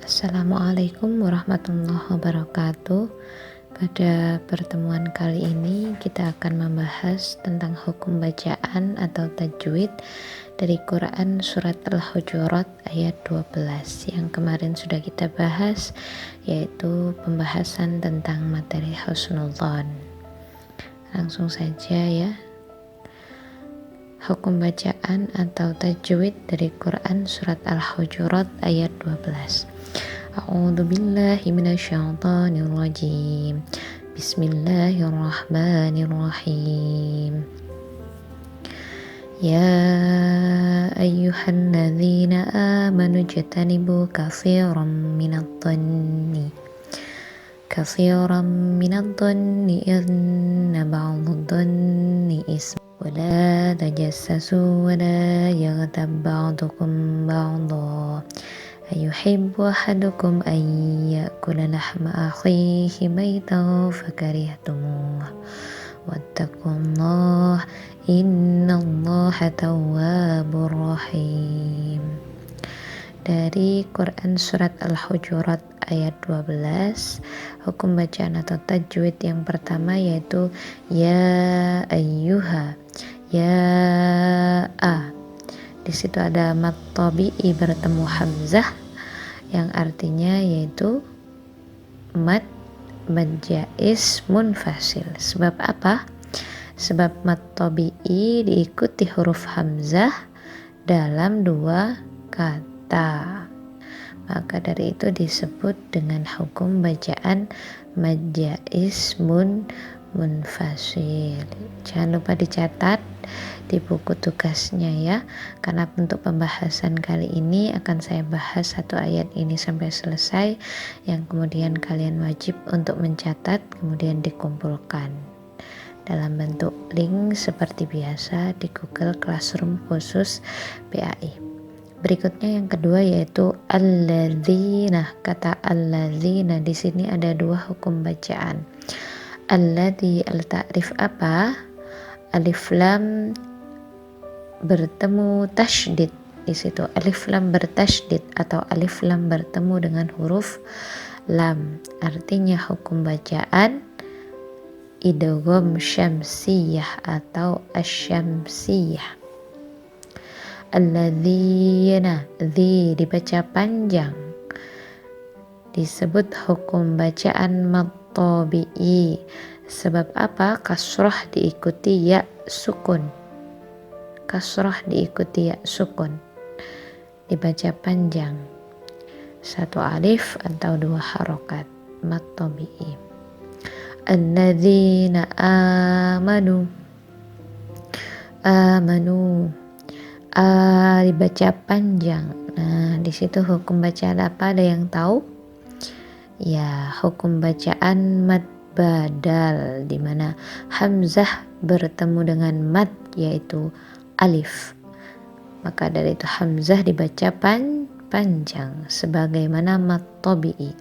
Assalamualaikum warahmatullahi wabarakatuh. Pada pertemuan kali ini kita akan membahas tentang hukum bacaan atau tajwid dari Quran surat Al-Hujurat ayat 12 yang kemarin sudah kita bahas, yaitu pembahasan tentang materi husnul dzan. Langsung saja ya. Hukum bacaan atau tajwid dari Quran surat Al-Hujurat ayat 12. A'udzu billahi minasyaitonir rajim. Bismillahirrahmanirrahim. Ya ayyuhalladzina amanu ijtanibu katsiran minadh-dhanni inna ba'dadh-dhanni ism ولا تجسسوا ولا يغتب بعضكم بعضا أيحب أحدكم أن يأكل لحم أخيه ميتا فكرهتموه واتقوا الله إن الله تواب رحيم. Dari Quran surat Al-Hujurat ayat 12, hukum bacaan atau tajwid yang pertama yaitu ya ayyuha, ya a. Di situ ada mad tabi'i bertemu hamzah yang artinya yaitu mad jaiz munfasil. Sebab apa? Sebab mad tabi'i diikuti huruf hamzah dalam dua kata. Maka dari itu disebut dengan hukum bacaan mad jaiz munfasil. Jangan lupa dicatat di buku tugasnya ya, karena untuk pembahasan kali ini akan saya bahas satu ayat ini sampai selesai, yang kemudian kalian wajib untuk mencatat kemudian dikumpulkan dalam bentuk link seperti biasa di Google Classroom khusus PAI. Berikutnya yang kedua yaitu alladzina. Kata alladzina di sini ada dua hukum bacaan. Alladzi al-ta'rif apa? Alif lam bertemu tasydid. Di situ alif lam bertasydid atau alif lam bertemu dengan huruf lam. Artinya hukum bacaan idgham syamsiyah atau asyamsiyah. Alladzina, dzi dibaca panjang, disebut hukum bacaan mad tabi'i. Sebab apa? Kasrah diikuti ya sukun. Kasrah diikuti ya sukun, dibaca panjang, satu alif atau dua harokat, mad tabi'i. Alladzina amanu, dibaca panjang. Nah, di situ hukum bacaan apa? Ada yang tahu? Ya, hukum bacaan mad badal, di mana hamzah bertemu dengan mad yaitu alif. Maka dari itu hamzah dibaca panjang sebagaimana mad tabi'i.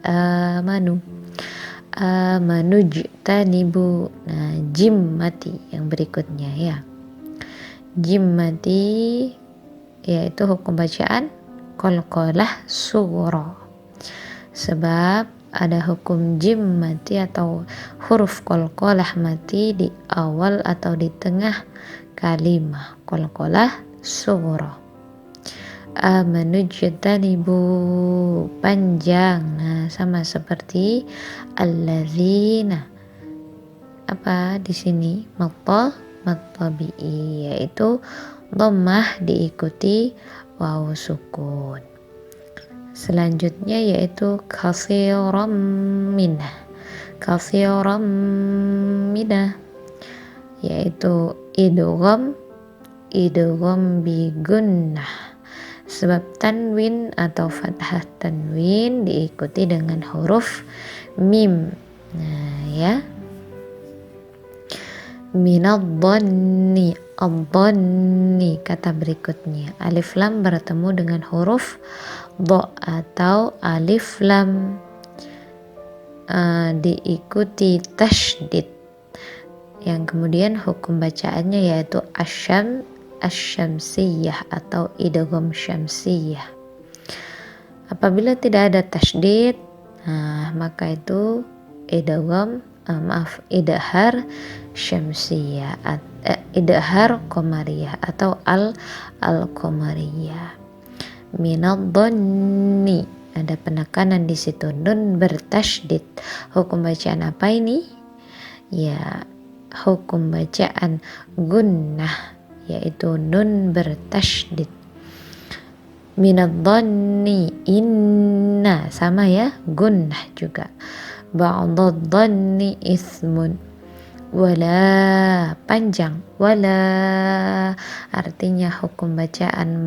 Amanu jtanibu. Nah, jim mati yang berikutnya ya. Jim mati yaitu hukum bacaan qalqalah sughra. Sebab ada hukum jim mati atau huruf qalqalah mati di awal atau di tengah kalimah, qalqalah sughra. Amanu jtanibu panjang. Nah, sama seperti alladzina. Apa di sini? Mad tabi'i yaitu dhammah diikuti waw sukun. Selanjutnya yaitu katsiran minah. Katsiran minah yaitu idgham bi gunnah. Sebab tanwin atau fathah tanwin diikuti dengan huruf mim. Nah ya, minadh-dhanni, ad-dhanni kata berikutnya. Alif lam bertemu dengan huruf dha atau alif lam diikuti tasydid, yang kemudian hukum bacaannya yaitu asyamsiyah atau idgham syamsiyah. Apabila tidak ada tasydid, maka itu idhar syamsiyah, idhar qamariyah atau al-qamariyah. Minadh-dhanni, ada penekanan di situ, nun bertasydid. Hukum bacaan apa ini? Ya, hukum bacaan gunnah, yaitu nun bertasydid. Minadh-dhanni, inna, sama ya, gunnah juga. Ba'dadh-dhanni ismun, wala, panjang, wala, artinya hukum bacaan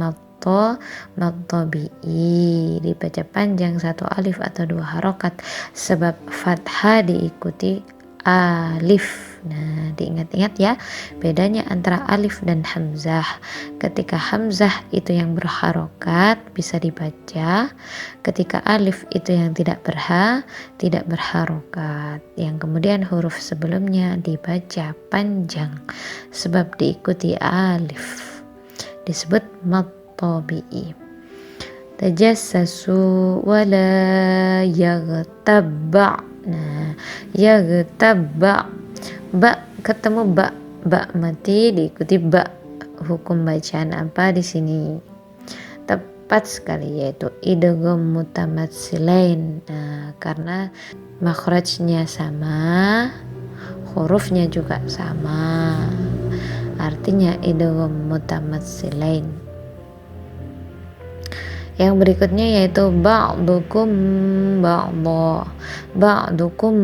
madhabi'i, dibaca panjang satu alif atau dua harokat, sebab fathah diikuti alif. Nah, diingat-ingat ya bedanya antara alif dan hamzah. Ketika hamzah itu yang berharokat bisa dibaca, ketika alif itu yang tidak berharokat, yang kemudian huruf sebelumnya dibaca panjang sebab diikuti alif, disebut madhabi'i. Tajassasu wala yaghtabba. Nah, yaghtabba, ba ketemu ba mati diikuti ba. Hukum bacaan apa di sini? Tepat sekali, yaitu idgham mutamatsilain. Nah, karena makhrajnya sama, hurufnya juga sama, artinya idgham mutamatsilain. Yang berikutnya yaitu ba'dukum ba'dha, ba'dukum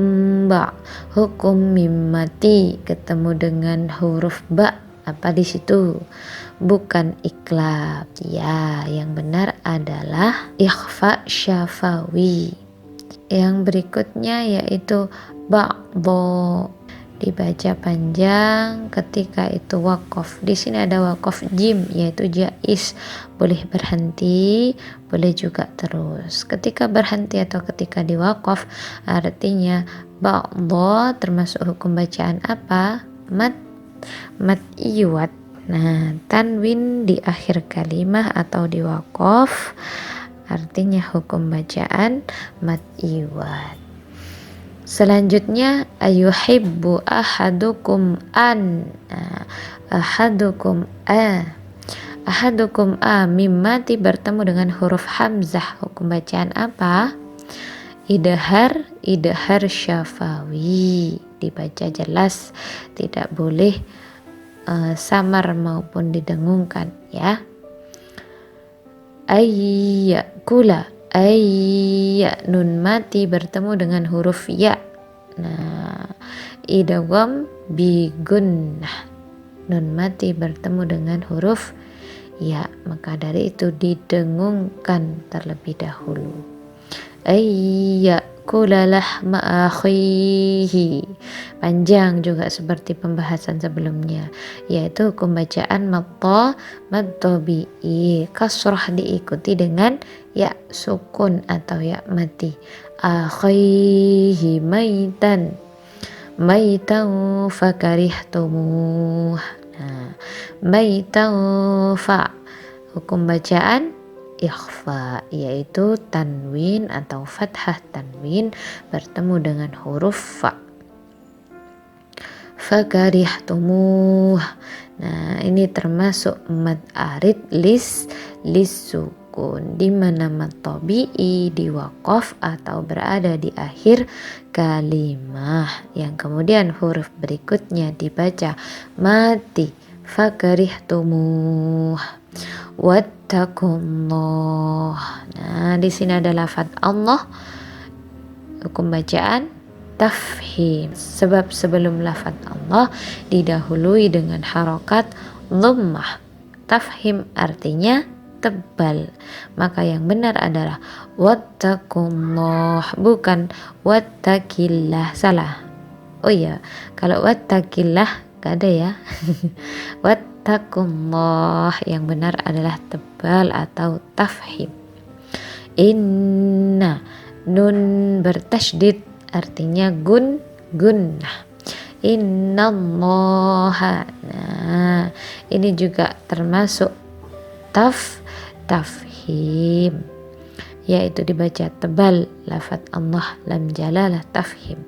ba, hukum mimmati ketemu dengan huruf ba, apa di situ? Bukan iklab ya, yang benar adalah ikhfa syafawi. Yang berikutnya yaitu ba'dha, dibaca panjang ketika itu waqaf. Di sini ada waqaf jim, yaitu jaiz, boleh berhenti, boleh juga terus. Ketika berhenti atau ketika diwaqaf, artinya ba'dha termasuk hukum bacaan apa? Mad iwad. Nah, tanwin di akhir kalimah atau di waqaf artinya hukum bacaan mad iwad. Selanjutnya ayuhibbu ahadukum an, ahadukum mimmati bertemu dengan huruf hamzah, hukum bacaan apa? Idhar syafawi, dibaca jelas, tidak boleh samar maupun didengungkan ya. Ayyakula, nun mati bertemu dengan huruf ya. Nah, idgham bi gunnah, nun mati bertemu dengan huruf ya, maka dari itu didengungkan terlebih dahulu. Ayyakula lahma akhihi, panjang juga seperti pembahasan sebelumnya, yaitu hukum bacaan madhabi'i, kasrah diikuti dengan ya sukun atau ya mati. Akhihi maitan fakarihtumuh. Nah, maitan fa, hukum bacaan ikhfa, yaitu tanwin atau fathah tanwin bertemu dengan huruf fa. Fakarihtumuh. Nah, ini termasuk mad arid lis sukun, di mana mad tabi'i di waqaf atau berada di akhir kalimah, yang kemudian huruf berikutnya dibaca mati. Fakarihtumuh. Wattaqullah. Nah, di sini ada lafaz Allah, hukum bacaan tafhim, sebab sebelum lafaz Allah didahului dengan harokat dhammah. Tafhim artinya tebal, maka yang benar adalah wattaqullah, bukan wattaqillah, salah. Oh iya, kalau wattaqillah gak ada ya. Wattaqullah, yang benar adalah tebal atau tafhim. Inna, nun bertasydid artinya gunnah. Innallaha. Nah, ini juga termasuk tafhim. yaitu dibaca tebal lafaz Allah lam jalalah tafhim.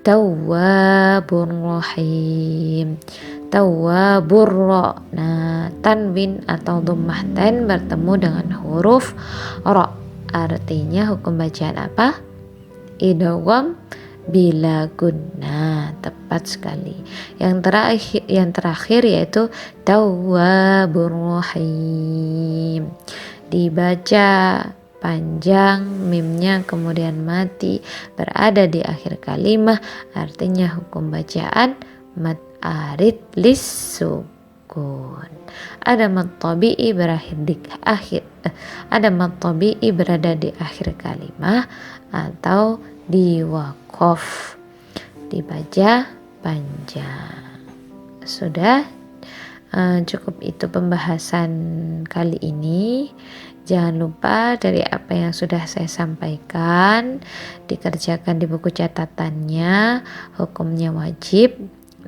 Tawwabur rahim. Tawwabur ra. Nah, tanwin atau dhammah tan bertemu dengan huruf ra. Artinya hukum bacaan apa? Idgham bila gunnah. Tepat sekali. Yang terakhir yaitu Tawwabur rahim. Dibaca panjang, mimnya kemudian mati berada di akhir kalimah, artinya hukum bacaan mad arid lis sukun. Ada mad tabi'i berada di akhir kalimah atau di waqaf, dibaca panjang. Sudah cukup itu pembahasan kali ini. Jangan lupa dari apa yang sudah saya sampaikan dikerjakan di buku catatannya. Hukumnya wajib,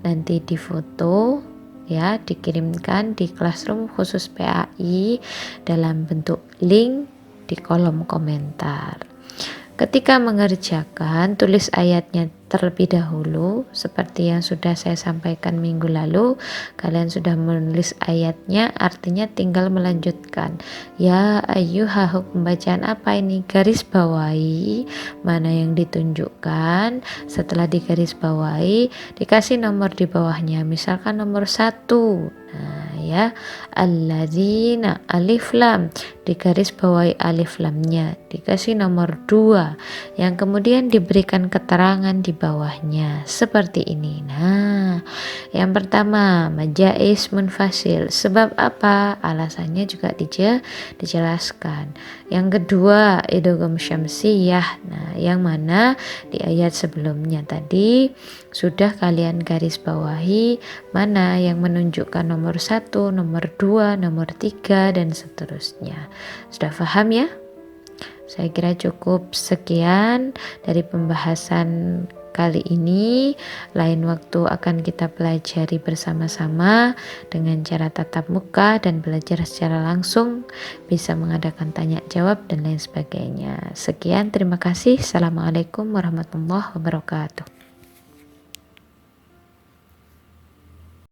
nanti difoto ya, dikirimkan di Classroom khusus PAI dalam bentuk link di kolom komentar. Ketika mengerjakan, tulis ayatnya terlebih dahulu seperti yang sudah saya sampaikan minggu lalu. Kalian sudah menulis ayatnya, artinya tinggal melanjutkan. Ya ayyuha, hukum bacaan apa ini? Garis bawahi mana yang ditunjukkan. Setelah digaris bawahi, dikasih nomor di bawahnya, misalkan nomor 1. Nah ya, alladzina alif lam, digaris bawahi alif lamnya, dikasih nomor 2 yang kemudian diberikan keterangan di bawahnya seperti ini. Nah, yang pertama majais munfasil, sebab apa? Alasannya juga dijelaskan. Yang kedua idgham syamsiyah. Nah, yang mana di ayat sebelumnya tadi sudah kalian garis bawahi mana yang menunjukkan nomor 1, nomor 2, nomor 3 dan seterusnya. Sudah paham ya? Saya kira cukup sekian dari pembahasan kali ini. Lain waktu akan kita pelajari bersama-sama dengan cara tatap muka dan belajar secara langsung, bisa mengadakan tanya jawab dan lain sebagainya. Sekian, terima kasih. Assalamualaikum warahmatullahi wabarakatuh.